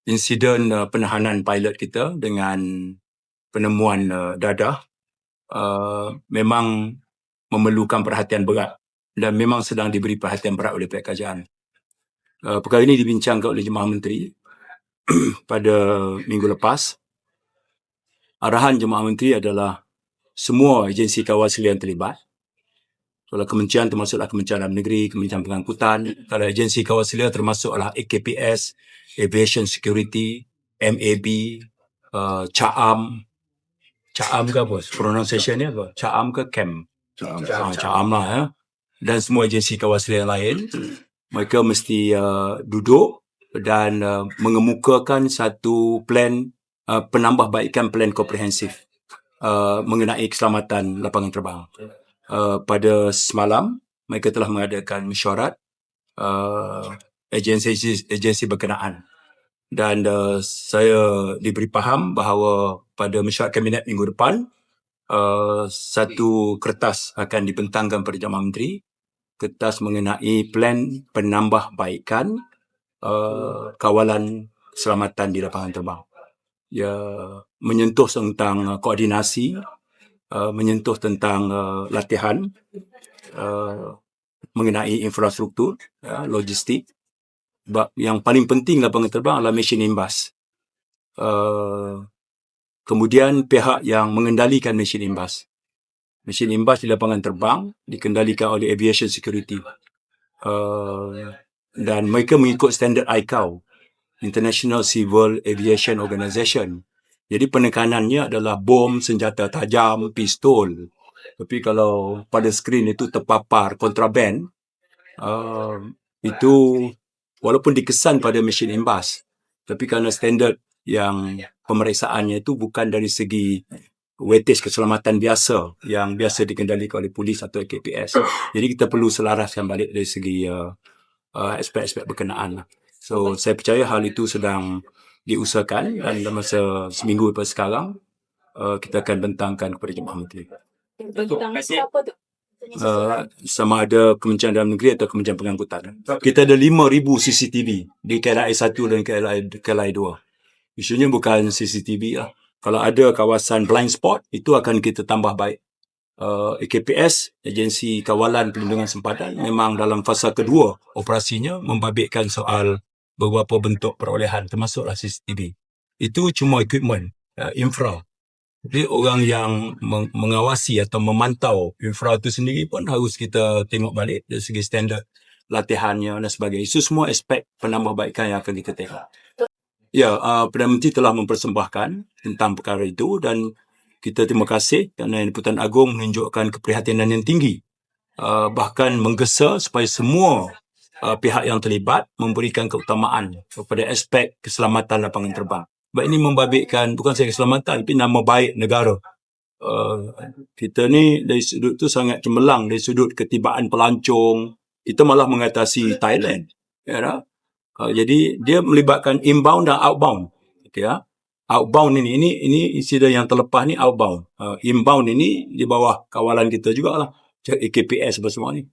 insiden penahanan pilot kita dengan penemuan dadah memang memerlukan perhatian berat dan memang sedang diberi perhatian berat oleh pihak kerajaan. Perkara ini dibincangkan oleh Jemaah Menteri pada minggu lepas. Arahan Jemaah Menteri adalah semua agensi kawal selia yang terlibat. Kalau kementerian termasuklah Kementerian Dalam Negeri, Kementerian Pengangkutan. Kalau agensi kawal selia termasuklah AKPS, Aviation Security, MAB, CAAM. CAAM ke apa? Pronunciation ni apa? CAAM ke CAM? CAAM lah ya. Dan semua agensi kawal selia yang lain. Mereka mesti duduk dan mengemukakan satu plan, penambahbaikan plan komprehensif mengenai keselamatan lapangan terbang. Pada semalam, mereka telah mengadakan mesyuarat agensi berkenaan. Dan saya diberi faham bahawa pada mesyuarat kabinet minggu depan, satu kertas akan dibentangkan pada Jemaah Menteri, kertas mengenai plan penambahbaikan kawalan keselamatan di lapangan terbang. Ia menyentuh tentang koordinasi, menyentuh tentang latihan, mengenai infrastruktur, logistik. Sebab yang paling penting lapangan terbang adalah mesin imbas. Kemudian pihak yang mengendalikan mesin imbas. Mesin imbas di lapangan terbang dikendalikan oleh Aviation Security. Dan mereka mengikut standard ICAO, International Civil Aviation Organization. Jadi penekanannya adalah bom, senjata tajam, pistol. Tapi kalau pada skrin itu terpapar kontraban, itu walaupun dikesan pada mesin imbas, tapi kerana standard yang pemeriksaannya itu bukan dari segi weightage keselamatan biasa yang biasa dikendalikan oleh polis atau KPS. Jadi kita perlu selaraskan balik dari segi aspek-aspek berkenaan. So saya percaya hal itu sedang diusahakan dan dalam masa seminggu lepas sekarang kita akan bentangkan kepada Jemaah Menteri. Bentang siapa tu? Sama ada Kementerian Dalam Negeri atau Kementerian Pengangkutan. Kita ada 5,000 CCTV di KLIA 1 dan KLIA 2. Isunya bukan CCTV lah. Kalau ada kawasan blind spot, itu akan kita tambah baik. AKPS, Agensi Kawalan Perlindungan Sempadan, memang dalam fasa kedua operasinya membabitkan soal beberapa bentuk perolehan, termasuklah CCTV. Itu cuma equipment, infra. Jadi orang yang mengawasi atau memantau infra itu sendiri pun harus kita tengok balik dari segi standard latihannya dan sebagainya. Itu semua aspek penambahbaikan yang akan kita tengok. Ya, Perdana Menteri telah mempersembahkan tentang perkara itu dan kita terima kasih kerana Yang-Di-Pertuan Agong menunjukkan keprihatinan yang tinggi. Bahkan menggesa supaya semua pihak yang terlibat memberikan keutamaan kepada aspek keselamatan lapangan terbang. Sebab ini membabitkan bukan sahaja keselamatan tapi nama baik negara. Kita ni dari sudut tu sangat cemerlang, dari sudut ketibaan pelancong. Kita malah mengatasi Thailand. Ya, jadi dia melibatkan inbound dan outbound. Okay, outbound ini insiden yang terlepas ni outbound. Inbound ini di bawah kawalan kita jugalah. AKPS semua ni.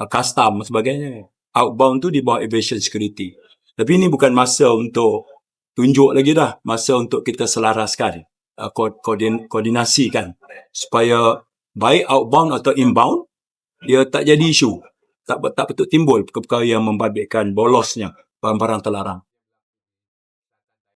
Custom sebagainya. Outbound tu di bawah Aviation Security. Tapi ini bukan masa untuk tunjuk lagi dah. Masa untuk kita selaraskan. Koordinasikan. Supaya baik outbound atau inbound, dia tak jadi isu. Tak patut timbul perkara yang membabitkan bolosnya barang-barang terlarang.